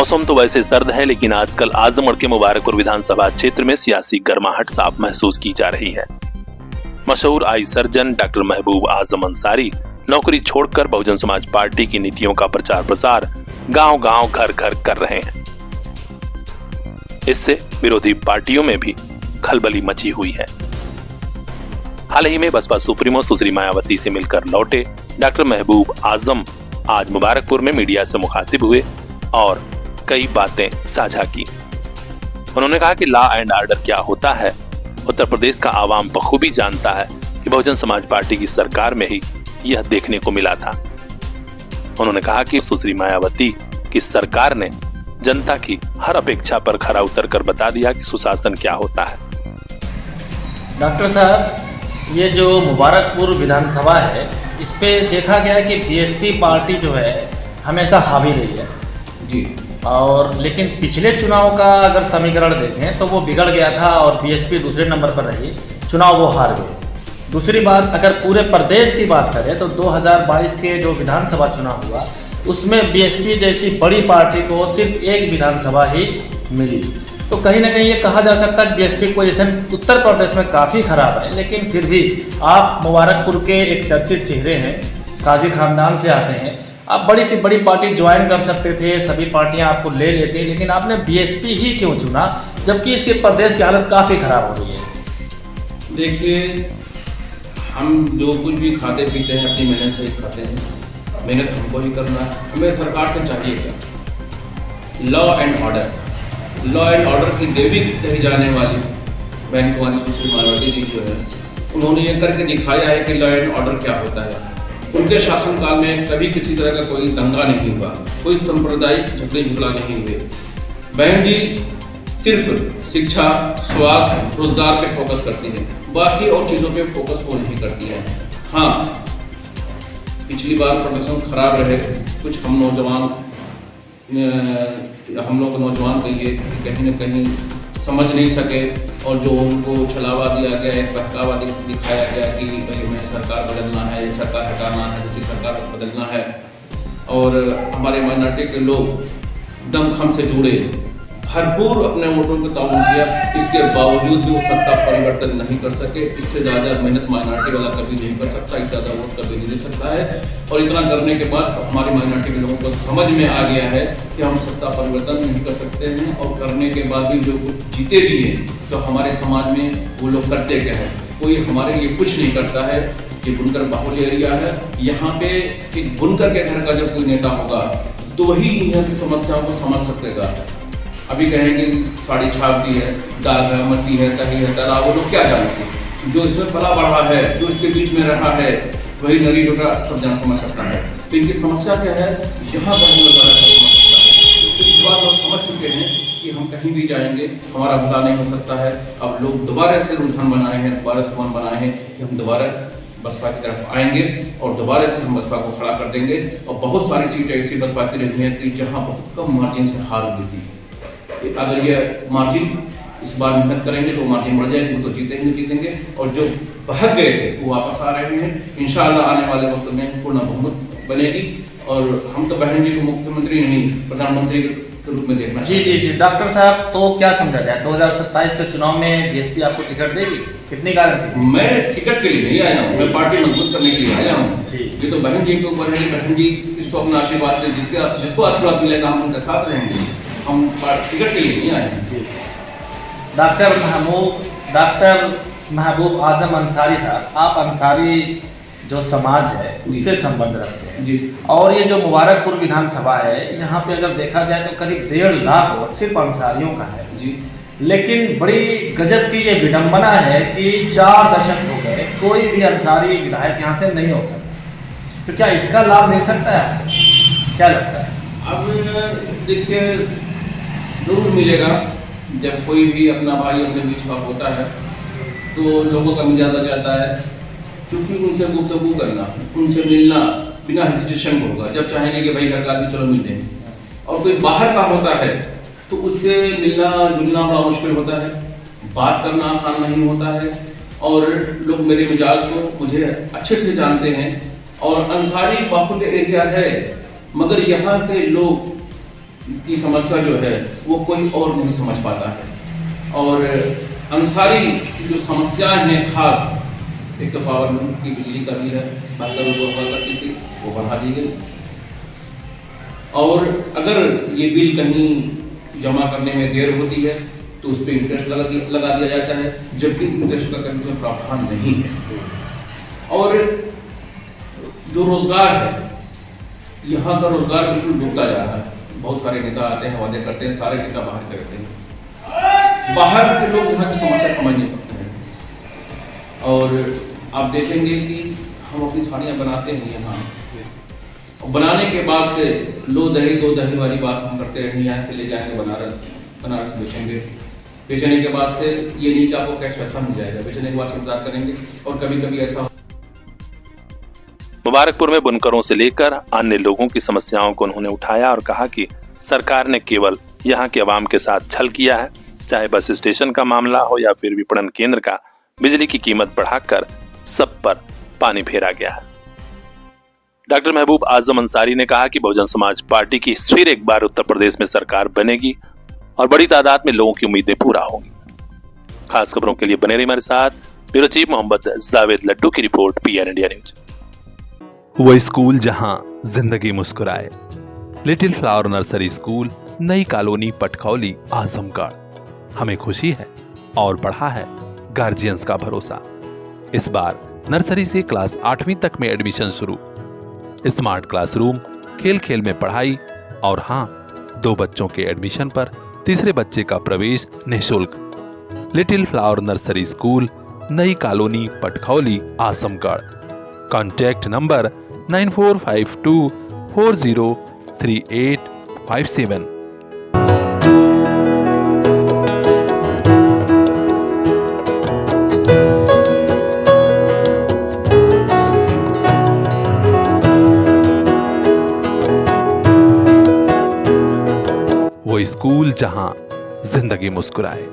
मौसम तो वैसे सर्द है, लेकिन आजकल आजमगढ़ के मुबारकपुर विधानसभा क्षेत्र में सियासी गर्माहट साफ महसूस की जा रही है। मशहूर आई सर्जन डॉक्टर महबूब आजम अंसारी नौकरी छोड़कर बहुजन समाज पार्टी की नीतियों का प्रचार प्रसार गांव-गांव घर-घर कर रहे हैं। इससे विरोधी पार्टियों में भी खलबली मची हुई है। हाल ही में बसपा सुप्रीमो सुश्री मायावती से मिलकर लौटे डॉक्टर महबूब आजम आज मुबारकपुर में मीडिया से मुखातिब हुए और कई बातें साझा की। उन्होंने कहा कि लॉ एंड ऑर्डर क्या होता है उत्तर प्रदेश का आवाम बखूबी जानता है कि बहुजन समाज पार्टी की सरकार में ही यह देखने को मिला था। उन्होंने कहा कि सुश्री मायावती की सरकार ने जनता की हर अपेक्षा पर खरा उतरकर बता दिया कि सुशासन क्या होता है। डॉक्टर साहब, ये जो मुबारकपुर विधानसभा है, इस पे देखा गया कि बीएसपी पार्टी जो है हमेशा हावी रही है जी। और लेकिन पिछले चुनाव का अगर समीकरण देखें तो वो बिगड़ गया था और बीएसपी दूसरे नंबर पर रही, चुनाव वो हार गए। दूसरी बात, अगर पूरे प्रदेश की बात करें तो 2022 के जो विधानसभा चुनाव हुआ उसमें बीएसपी जैसी बड़ी पार्टी को सिर्फ एक विधानसभा ही मिली। तो कहीं ना कहीं ये कहा जा सकता है कि बीएसपी पोजीशन उत्तर प्रदेश में काफ़ी खराब है, लेकिन फिर भी आप मुबारकपुर के एक चर्चित चेहरे हैं, काजी खानदान से आते हैं, आप बड़ी से बड़ी पार्टी ज्वाइन कर सकते थे, सभी पार्टियां आपको ले लेती, लेकिन आपने बीएसपी ही क्यों चुना जबकि इसके प्रदेश की हालत काफ़ी खराब हो रही है? देखिए, हम जो कुछ भी खाते पीते हैं अपनी मेहनत से ही खाते हैं, मेहनत हमको ही करना है। हमें सरकार से चाहिए क्या? Law and order. Law and order की देवी कही जाने वाली बहन कुमारी सुश्री मायावती जी जो है, उन्होंने ये करके दिखाया है कि लॉ एंड ऑर्डर क्या होता है। उनके शासनकाल में कभी किसी तरह का कोई दंगा नहीं हुआ, कोई सांप्रदायिक झगड़े झगड़ा नहीं हुए। बहन जी सिर्फ शिक्षा, स्वास्थ्य, रोजगार पे फोकस करती है, बाकी और चीज़ों पे फोकस वो नहीं करती है। हाँ, पिछली बार प्रदर्शन खराब रहे, कुछ हम लोग नौजवान कहिए कि कहीं न कहीं समझ नहीं सके और जो उनको छलावा दिया गया, एक बहकावा दिखाया गया कि भाई हमें सरकार बदलना है, सरकार हटाना है, दूसरी सरकार बदलना है। और हमारे माइनॉरिटी के लोग दमखम से जुड़े, भरपूर अपने वोटों का ताउन किया, इसके बावजूद भी वो सत्ता परिवर्तन नहीं कर सके। इससे ज़्यादा मेहनत माइनॉरिटी वाला कभी नहीं कर सकता, इससे ज़्यादा वोट कभी नहीं दे सकता है। और इतना करने के बाद हमारी माइनॉरिटी के लोगों को समझ में आ गया है कि हम सत्ता परिवर्तन नहीं कर सकते हैं, और करने के बाद भी जो कुछ जीते भी हैं तो हमारे समाज में वो लोग करते क्या है, कोई हमारे लिए कुछ नहीं करता है। ये बुनकर बाहुल्य एरिया है, यहाँ पे एक बुनकर के घर का जब कोई नेता होगा तो वही यहाँ की समस्याओं को समझ सकेगा। अभी कहेंगे साड़ी छापती है, दाग है, मट्टी है, दही है, तालाब, वो लोग क्या जानते हैं? जो इसमें पला बढ़ा है, जो इसके बीच में रहा है, वही नरी डोटा सब जन समझ सकता है। तो इनकी समस्या क्या है, यहाँ पर समझ सकता है। इस बात लोग समझ चुके हैं कि हम कहीं भी जाएंगे हमारा भला नहीं हो सकता है। अब लोग दोबारा से रुझान बनाए हैं, दोबारा से मन बनाए हैं कि हम दोबारा बसपा की तरफ आएंगे और दोबारा से हम बसपा को खड़ा कर देंगे। और बहुत सारी सीटें ऐसी बसपा की रही हैं कि जहाँ बहुत कम मार्जिन से हार हुई थी। अगर ये मार्जिन इस बार मेहनत करेंगे तो मार्जिन बढ़ जाएंगे, तो जीतेंगे। और जो भाग गए थे वो वापस आ रहे हैं। इंशाअल्लाह आने वाले वक्त में पूर्ण बहुमत बनेगी और हम तो बहन जी को मुख्यमंत्री नहीं, प्रधानमंत्री के रूप में देखना। जी। डॉक्टर साहब, तो क्या समझा जाए 2027 के चुनाव में बीएसपी आपको टिकट देगी? कितनी गारंटी? मैं टिकट के लिए नहीं आया हूँ, मैं पार्टी मजबूत करने के लिए आया हूँ। ये तो बहन जी के ऊपर है, बहन जी इसको अपना आशीर्वाद दे, जिसको आशीर्वाद मिलेगा हम उनके साथ रहेंगे। हम टिकट के लिए नहीं आए हैं। डॉक्टर महबूब आजम अंसारी साहब, आप अंसारी जो समाज है उससे संबंध रखते हैं जी। और ये जो मुबारकपुर विधानसभा है, यहाँ पे अगर देखा जाए तो करीब 1.5 लाख वोट सिर्फ अंसारियों का है जी। लेकिन बड़ी गजब की ये विडंबना है कि 4 दशक हो गए कोई भी अंसारी विधायक यहाँ से नहीं हो सकता। तो क्या इसका लाभ मिल सकता है? क्या लगता है? अब देखिए, जरूर मिलेगा। जब कोई भी अपना भाई अपने बीच का होता है तो लोगों का मिजाज आ जाता है, क्योंकि उनसे गुफ्तगू करना, उनसे मिलना बिना हेजिटेशन को होगा। जब चाहेंगे कि भाई घर का आदमी चलो मिलते हैं, और कोई बाहर का होता है तो उससे मिलना जुलना बड़ा मुश्किल होता है, बात करना आसान नहीं होता है। और लोग मेरे मिजाज को मुझे अच्छे से जानते हैं। और अंसारी बाहुल्य एरिया है, मगर यहाँ के लोग की समस्या जो है वो कोई और नहीं समझ पाता है। और अंसारी की जो समस्याएं हैं खास, एक तो पावर लूम की बिजली का बिल है 72 रुपये हुआ करती थी, वो बढ़ा दी गई। और अगर ये बिल कहीं जमा करने में देर होती है तो उस पर इंटरेस्ट लगा दिया जाता है, जबकि इंटरेस्ट का कहीं इसमें प्रावधान नहीं है। और जो रोजगार है, यहाँ का रोजगार बिल्कुल डूबता जा रहा है। बहुत सारे नेता आते हैं, वादे करते हैं, सारे नेता बाहर करते हैं, बाहर के लोग यहाँ की समस्या समझ नहीं पाते हैं। और आप देखेंगे कि हम अपनी साड़ियाँ बनाते हैं यहाँ, और बनाने के बाद से लो दही दो दही वाली बात हम करते हैं, यहाँ से ले जाएंगे बनारस बेचेंगे, बेचने के बाद से ये नहीं कि आपको कैश पैसा मिल जाएगा, बेचने के बाद से इंतजार करेंगे। और कभी कभी ऐसा मुबारकपुर में बुनकरों से लेकर अन्य लोगों की समस्याओं को उन्होंने उठाया और कहा कि सरकार ने केवल यहाँ के अवाम के साथ छल किया है, चाहे बस स्टेशन का मामला हो या फिर विपणन केंद्र का, बिजली की कीमत बढ़ाकर सब पर पानी फेरा गया है। डॉक्टर महबूब आजम अंसारी ने कहा कि बहुजन समाज पार्टी की फिर एक बार उत्तर प्रदेश में सरकार बनेगी और बड़ी तादाद में लोगों की उम्मीदें पूरा होंगी। खास खबरों के लिए बने रहिए हमारे साथ। ब्यूरो चीफ मोहम्मद जावेद लड्डू की रिपोर्ट, पीआर इंडिया न्यूज। वो स्कूल जहां जिंदगी मुस्कुराए, लिटिल फ्लावर नर्सरी स्कूल, नई कॉलोनी, पटखौली, आजमगढ़। हमें खुशी है और बढ़ा है गार्जियंस का भरोसा। इस बार नर्सरी से क्लास 8वीं तक में एडमिशन शुरू। स्मार्ट क्लासरूम, खेल खेल में पढ़ाई और हाँ, 2 बच्चों के एडमिशन पर तीसरे बच्चे का प्रवेश निःशुल्क। लिटिल फ्लावर नर्सरी स्कूल, नई colony, Patkhauli, Azamgarh. Contact number 9452403857। वो स्कूल जहां जिंदगी मुस्कुराए।